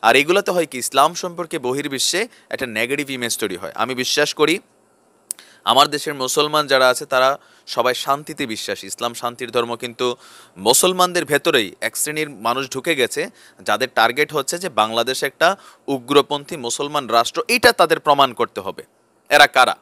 আর এগুলোতে হয় কি, ইসলাম সম্পর্কে বহির্বিশ্বে একটা নেগেটিভ ইমেজ তৈরি হয়। আমি বিশ্বাস করি আমার দেশের মুসলমান যারা আছে তারা সবাই শান্তিতে বিশ্বাসী, ইসলাম শান্তির ধর্ম, কিন্তু মুসলমানদের ভেতরেই এক শ্রেণীর মানুষ ঢুকে গেছে যাদের টার্গেট হচ্ছে যে বাংলাদেশ একটা উগ্রপন্থী মুসলমান রাষ্ট্র, এটা তাদের প্রমাণ করতে হবে। এরা কারা?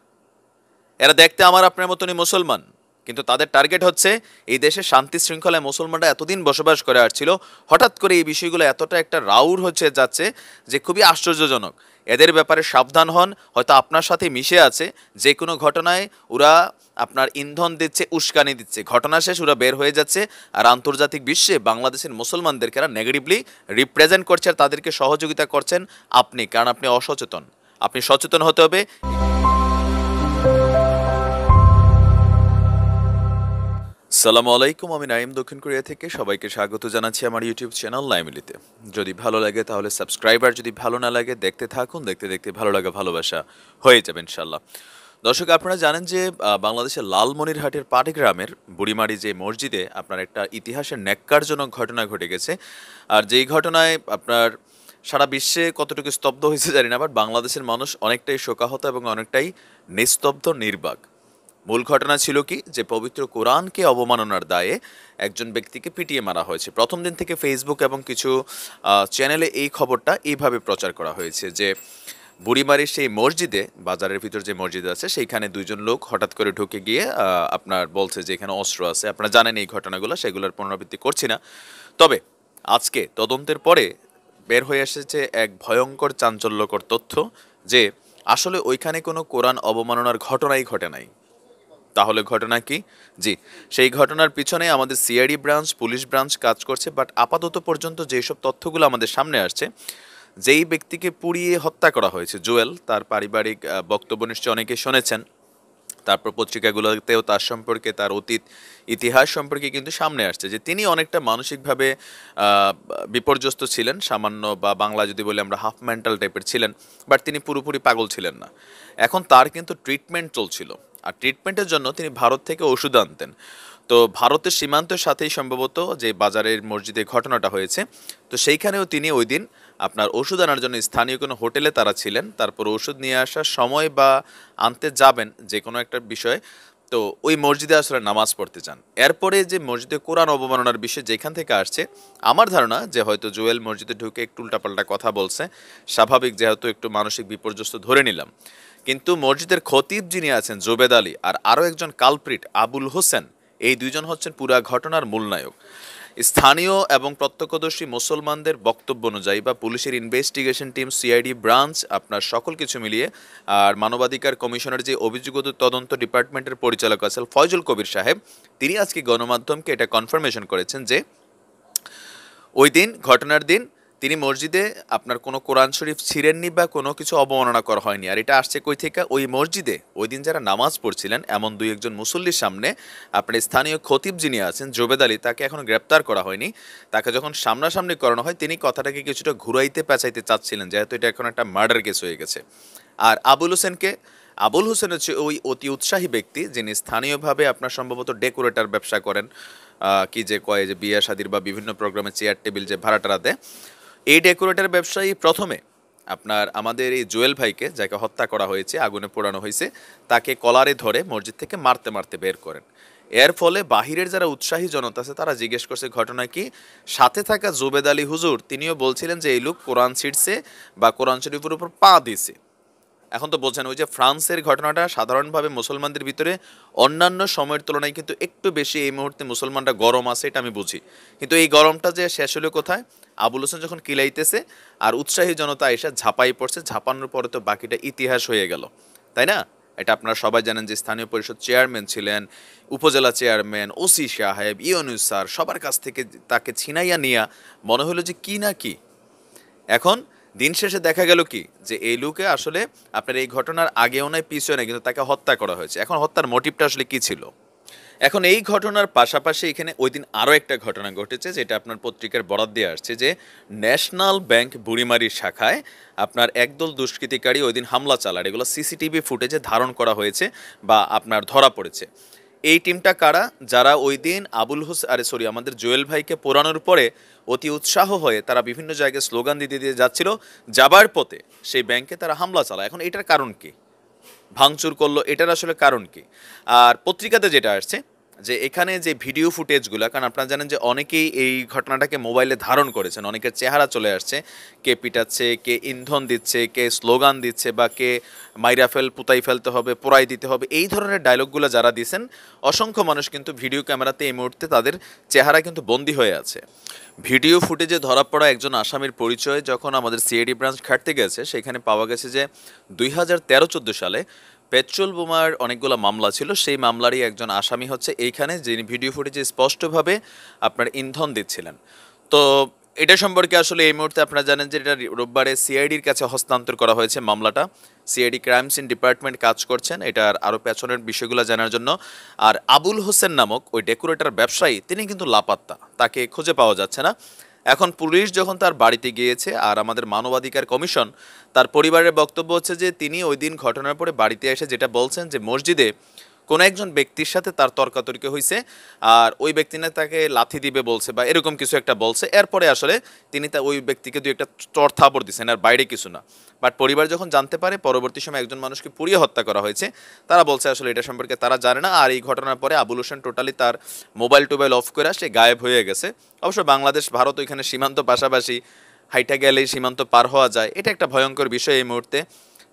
এরা দেখতে আমার আপনার মতনই মুসলমান, কিন্তু তাদের টার্গেট হচ্ছে এই দেশে শান্তি শৃঙ্খলায় মুসলমানরা এতদিন বসবাস করে আসছিল, হঠাৎ করে এই বিষয়গুলো এতটা একটা রাউর হচ্ছে যাচ্ছে যে খুবই আশ্চর্যজনক। এদের ব্যাপারে সাবধান হন, হয়তো আপনার সাথে মিশে আছে, যে কোনো ঘটনায় ওরা আপনার ইন্ধন দিচ্ছে, উস্কানি দিচ্ছে, ঘটনা শেষ ওরা বের হয়ে যাচ্ছে, আর আন্তর্জাতিক বিশ্বে বাংলাদেশের মুসলমানদেরকে এরা নেগেটিভলি রিপ্রেজেন্ট করছে আর তাদেরকে সহযোগিতা করছেন আপনি, কারণ আপনি অসচেতন। আপনি সচেতন হতে হবে। সালামু আলাইকুম, আমি নাইম দক্ষিণ কোরিয়া থেকে সবাইকে স্বাগত জানাচ্ছি আমার ইউটিউব চ্যানেল নাইমিলিতে। যদি ভালো লাগে তাহলে সাবস্ক্রাইব, আর যদি ভালো না লাগে দেখতে থাকুন, দেখতে দেখতে ভালো লাগা ভালোবাসা হয়ে যাবে ইনশাল্লাহ। দর্শক, আপনারা জানেন যে বাংলাদেশের লালমনিরহাটের পাটগ্রামের বুড়িমারি যে মসজিদে আপনার একটা ইতিহাসের ন্যাক্কারজনক ঘটনা ঘটে গেছে। আর যেই ঘটনায় আপনার সারা বিশ্বে কতটুকু স্তব্ধ হয়েছে জানি না, বাট বাংলাদেশের মানুষ অনেকটাই শোকাহত এবং অনেকটাই নিস্তব্ধ, নির্বাক। মূল ঘটনা ছিল কি, যে পবিত্র কোরআনকে অবমাননার দায়ে একজন ব্যক্তিকে পিটিয়ে মারা হয়েছে। প্রথম দিন থেকে ফেসবুক এবং কিছু চ্যানেলে এই খবরটা এইভাবে প্রচার করা হয়েছে যে বুড়িমারির সেই মসজিদে, বাজারের ভিতর যে মসজিদ আছে, সেইখানে দুইজন লোক হঠাৎ করে ঢুকে গিয়ে আপনার বলছে যে এখানে অস্ত্র আছে। আপনারা জানেন এই ঘটনাগুলো, সেগুলোর পুনরাবৃত্তি করছি না। তবে আজকে তদন্তের পরে বের হয়ে এসেছে এক ভয়ঙ্কর চাঞ্চল্যকর তথ্য, যে আসলে ওইখানে কোনো কোরআন অবমাননার ঘটনাই ঘটে নাই। তাহলে ঘটনা কি? জি, সেই ঘটনার পিছনে আমাদের সিআইডি ব্রাঞ্চ, পুলিশ ব্রাঞ্চ কাজ করছে। বাট আপাতত পর্যন্ত যেসব তথ্যগুলো আমাদের সামনে আসছে, যেই ব্যক্তিকে পুড়িয়ে হত্যা করা হয়েছে জুয়েল, তার পারিবারিক বক্তব্য নিশ্চয়ই অনেকে শুনেছেন। তারপর পত্রিকাগুলোতেও তার সম্পর্কে, তার অতীত ইতিহাস সম্পর্কে কিন্তু সামনে আসছে যে তিনি অনেকটা মানসিকভাবে বিপর্যস্ত ছিলেন, সামান্য, বা বাংলা যদি বলি আমরা হাফ মেন্টাল টাইপের ছিলেন, বাট তিনি পুরোপুরি পাগল ছিলেন না। এখন তার কিন্তু ট্রিটমেন্ট চলছিল, আর ট্রিটমেন্টের জন্য তিনি ভারত থেকে ওষুধ আনতেন। তো ভারতের সীমান্তের সাথেই সম্ভবত যে বাজারের মসজিদে ঘটনাটা হয়েছে, তো সেইখানেও তিনি ওই দিন আপনার ওষুধ আনার জন্য স্থানীয় কোনো হোটেলে তারা ছিলেন। তারপর ওষুধ নিয়ে আসার সময় বা আনতে যাবেন যে কোনো একটা বিষয়, তো ওই মসজিদে আসলে নামাজ পড়তে চান। এরপরে যে মসজিদে কোরআন অবমাননার বিষয় যেখান থেকে আসছে, আমার ধারণা যে হয়তো জুয়েল মসজিদে ঢুকে একটু উল্টাপাল্টা কথা বলছে, স্বাভাবিক, যেহেতু একটু মানসিক বিপর্যস্ত ধরে নিলাম। কিন্তু মসজিদের খতিব যিনি আছেন জোবেদ আলী, আর আরও একজন কালপ্রিট আবুল হোসেন, এই দুইজন হচ্ছেন পুরা ঘটনার মূল নায়ক। স্থানীয় এবং প্রত্যক্ষদর্শী মুসলমানদের বক্তব্য অনুযায়ী, বা পুলিশের ইনভেস্টিগেশন টিম, সিআইডি ব্রাঞ্চ, আপনার সকল কিছু মিলিয়ে, আর মানবাধিকার কমিশনের যে অভিযোগ তদন্ত ডিপার্টমেন্টের পরিচালক আছেন ফয়জুল কবির সাহেব, তিনি আজকে গণমাধ্যমকে এটা কনফার্মেশন করেছেন যে ওই দিন, ঘটনার দিন, তিনি মসজিদে আপনার কোনো কোরআন শরীফ ছিঁড়েননি বা কোনো কিছু অবমাননা করা হয়নি। আর এটা আসছে কই থেকে? ওই মসজিদে ওই দিন যারা নামাজ পড়ছিলেন এমন দুই একজন মুসল্লির সামনে আপনার স্থানীয় খতিব যিনি আছেন জোবেদ আলী, তাকে এখনও গ্রেপ্তার করা হয়নি। তাকে যখন সামনাসামনি করানো হয়, তিনি কথাটাকে কিছুটা ঘুরাইতে পেঁচাইতে চাচ্ছিলেন, যেহেতু এটা এখন একটা মার্ডার কেস হয়ে গেছে। আর আবুল হোসেন হচ্ছে ওই অতি উৎসাহী ব্যক্তি, যিনি স্থানীয়ভাবে আপনার সম্ভবত ডেকোরেটর ব্যবসা করেন, কি যে কয় যে বিয়ে শাদির বা বিভিন্ন প্রোগ্রামে চেয়ার টেবিল যে ভাড়াটারা দেয়, এই ডেকোরেটর ব্যবসায়ী প্রথমে আপনার আমাদের এই জুয়েল ভাইকে, যাকে হত্যা করা হয়েছে, আগুনে পোড়ানো হয়েছে, তাকে কলারে ধরে মসজিদ থেকে মারতে মারতে বের করেন। এর ফলে বাহিরের যারা উৎসাহী জনতা আছে তারা জিজ্ঞেস করছে ঘটনা কি। সাথে থাকা জুবেদ আলী হুজুর, তিনিও বলছিলেন যে এই লোক কোরআন ছিঁড়ছে বা কোরআন শরীফের উপর পা দিছে। এখন তো বলছেন, ওই যে ফ্রান্সের ঘটনাটা, সাধারণভাবে মুসলমানদের ভিতরে অন্যান্য সময়ের তুলনায় কিন্তু একটু বেশি এই মুহূর্তে মুসলমানরা গরম আছে, এটা আমি বুঝি। কিন্তু এই গরমটা যে শেষ হলো কোথায়? আবুল হোসেন যখন কিলাইতেছে আর উৎসাহী জনতা এসে ঝাঁপাই পড়ছে, ঝাঁপানোর পরে তো বাকিটা ইতিহাস হয়ে গেল, তাই না? এটা আপনারা সবাই জানেন যে স্থানীয় পরিষদ চেয়ারম্যান ছিলেন, উপজেলা চেয়ারম্যান, ওসি সাহেব, ইউনুস স্যার, সবার কাছ থেকে তাকে ছিনাইয়া নিয়া মনে হলো যে কি না কি। এখন দিন শেষে দেখা গেল কি, যে এই লোকে আসলে আপনার এই ঘটনার আগেও নয় পিছিয়েও নয়, কিন্তু তাকে হত্যা করা হয়েছে। এখন হত্যার মোটিভটা আসলে কি ছিল? এখন এই ঘটনার পাশাপাশি এখানে ওই দিন আরও একটা ঘটনা ঘটেছে, যেটা আপনার পত্রিকার বরাত দিয়ে আসছে, যে ন্যাশনাল ব্যাংক বুড়িমারির শাখায় আপনার একদল দুষ্কৃতিকারী ওই দিন হামলা চালার, এগুলো সিসিটিভি ফুটেজে ধারণ করা হয়েছে বা আপনার ধরা পড়েছে। এই টিমটা কারা? যারা ওই দিন আমাদের জুয়েল ভাইকে পোড়ানোর পরে অতি উৎসাহ হয়ে তারা বিভিন্ন জায়গায় স্লোগান দিতে দিয়ে যাচ্ছিল, যাবার পথে সেই ব্যাংকে তারা হামলা চালায়। এখন এটার কারণ কি? ভাঙচুর করলো, এটার আসলে কারণ কি? আর পত্রিকাতে যেটা আসছে যে এখানে যে ভিডিও ফুটেজগুলো, কারণ আপনারা জানেন যে অনেকেই এই ঘটনাটাকে মোবাইলে ধারণ করেছেন, অনেকের চেহারা চলে আসছে, কে পিটাচ্ছে, কে ইন্ধন দিচ্ছে, কে স্লোগান দিচ্ছে, বা কে মাইরা পুতাই ফেলতে হবে, পোড়াই দিতে হবে, এই ধরনের ডায়লগগুলো যারা দিয়েছেন, অসংখ্য মানুষ কিন্তু ভিডিও ক্যামেরাতে এই মুহূর্তে তাদের চেহারা কিন্তু বন্দী হয়ে আছে। ভিডিও ফুটেজে ধরা পড়া একজন আসামির পরিচয় যখন আমাদের সিআইডি ব্রাঞ্চ ঘাটতে গেছে, সেখানে পাওয়া গেছে যে 2013-14 সালে পেট্রোল বোমার অনেকগুলো মামলা ছিল, সেই মামলারই একজন আসামি হচ্ছে এইখানে, যিনি ভিডিও ফুটেজে স্পষ্টভাবে আপনার ইন্ধন দিচ্ছিলেন। তো এটা সম্পর্কে আসলে এই মুহূর্তে আপনারা জানেন যে এটা রোববারে সিআইডির কাছে হস্তান্তর করা হয়েছে মামলাটা। সিআইডি ক্রাইম সিন ডিপার্টমেন্ট কাজ করছেন এটার আরও পেছনের বিষয়গুলো জানার জন্য। আর আবুল হোসেন নামক ওই ডেকোরেটর ব্যবসায়ী, তিনি কিন্তু লাপাত্তা, তাকে খুঁজে পাওয়া যাচ্ছে না। এখন পুলিশ যখন তার বাড়িতে গিয়েছে, আর আমাদের মানবাধিকার কমিশন, তার পরিবারের বক্তব্য হচ্ছে যে তিনি ওই দিন ঘটনার পরে বাড়িতে এসে যেটা বলছেন যে মসজিদে কোনো একজন ব্যক্তির সাথে তার তর্কাতর্কি হয়েছে, আর ওই ব্যক্তি না তাকে লাথি দিবে বলছে বা এরকম কিছু একটা বলছে। এরপরে আসলে তিনি ওই ব্যক্তিকে দুই একটা চড় থাপড় দিচ্ছেন, আর বাইরে কিছু না। বাট পরিবার যখন জানতে পারে পরবর্তী সময় একজন মানুষকে পুড়িয়ে হত্যা করা হয়েছে, তারা বলছে আসলে এটা সম্পর্কে তারা জানে না। আর এই ঘটনার পরে আবুল হোসেন টোটালি তার মোবাইল অফ করে সে গায়েব হয়ে গেছে। অবশ্য বাংলাদেশ ভারত ওইখানে সীমান্ত পাশাপাশি, হাইটা গেলেই সীমান্ত পার হওয়া যায়, এটা একটা ভয়ঙ্কর বিষয় এই মুহূর্তে।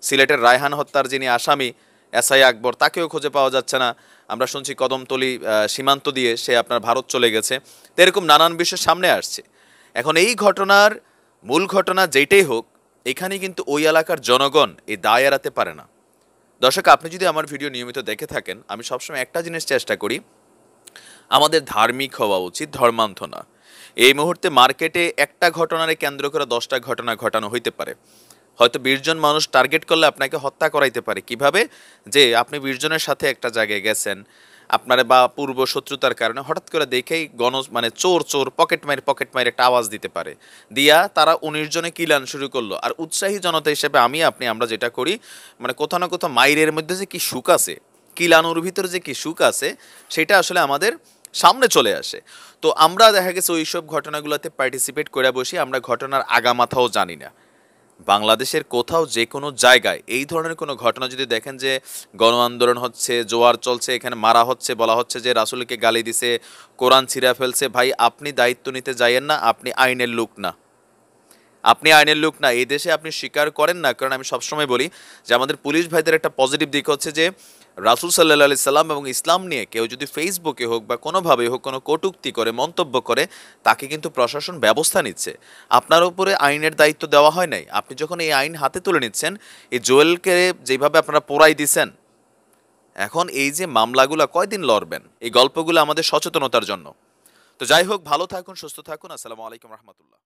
সিলেটের রায়হান হত্যার যিনি আসামি এসআই আকবর, তাকেও খুঁজে পাওয়া যাচ্ছে না। আমরা শুনছি কদমতলী সীমান্ত দিয়ে সে আপনার ভারত চলে গেছে। তো এরকম নানান বিষয় সামনে আসছে। এখন এই ঘটনার মূল ঘটনা যেইটাই হোক, এখানে কিন্তু ওই এলাকার জনগণ এই দায় এড়াতে পারে না। দর্শক, আপনি যদি আমার ভিডিও নিয়মিত দেখে থাকেন, আমি সবসময় একটা জিনিস চেষ্টা করি, আমাদের ধার্মিক হওয়া উচিত, ধর্মান্ধ না। এই মুহূর্তে মার্কেটে একটা ঘটনারে কেন্দ্র করে 10টা ঘটনা ঘটানো হইতে পারে। হয়তো 20 জন মানুষ টার্গেট করলে আপনাকে হত্যা করাইতে পারে। কিভাবে? যে আপনি 20 জনের সাথে একটা জায়গায় গেছেন, আপনার বা পূর্ব শত্রুতার কারণে হঠাৎ করে দেখেই মানে চোর চোর পকেট মাইর একটা আওয়াজ দিতে পারে, দিয়া তারা 19 জনে কিলান শুরু করলো। আর উৎসাহী জনতা হিসেবে আমরা যেটা করি, মানে কোথাও না কোথাও মাইরের মধ্যে যে কি সুখ আছে, কিলানোর ভিতরে যে কি সুখ আছে, সেটা আসলে আমাদের সামনে চলে আসে। তো আমরা দেখা গেছে ওইসব ঘটনাগুলোতে পার্টিসিপেট করে বসি, আমরা ঘটনার আগামাথাও জানি না। বাংলাদেশের কোথাও যে কোনো জায়গায় এই ধরনের কোনো ঘটনা যদি দেখেন যে গণ আন্দোলন হচ্ছে, জোয়ার চলছে, এখানে মারা হচ্ছে, বলা হচ্ছে যে রাসূলকে গালি দিছে, কোরআন ছিঁড়া ফেলছে, ভাই আপনি দায়িত্ব নিতে যাইয়েন না, আপনি আইনের লোক না। আপনি আইনের লোক না, এই দেশে আপনি স্বীকার করেন না। কারণ আমি সবসময় বলি যে আমাদের পুলিশ ভাইদের একটা পজিটিভ দিক হচ্ছে যে রাসূল সাল্লাল্লাহু আলাইহি সাল্লাম এবং ইসলাম নিয়ে কেউ যদি ফেসবুকে হোক বা কোনোভাবে হোক কোনো কটূক্তি করে, মন্তব্য করে, তাকে কিন্তু প্রশাসন ব্যবস্থা নিচ্ছে। আপনার উপরে আইনের দায়িত্ব দেওয়া হয় নাই। আপনি যখন এই আইন হাতে তুলে নিচ্ছেন, এই জুয়েলকে যেভাবে আপনারা পোড়াই দিছেন, এখন এই যে মামলাগুলো কয়দিন লড়বেন? এই গল্পগুলো আমাদের সচেতনতার জন্য। তো যাই হোক, ভালো থাকুন, সুস্থ থাকুন। আসসালামু আলাইকুম রহমতুল্লাহ।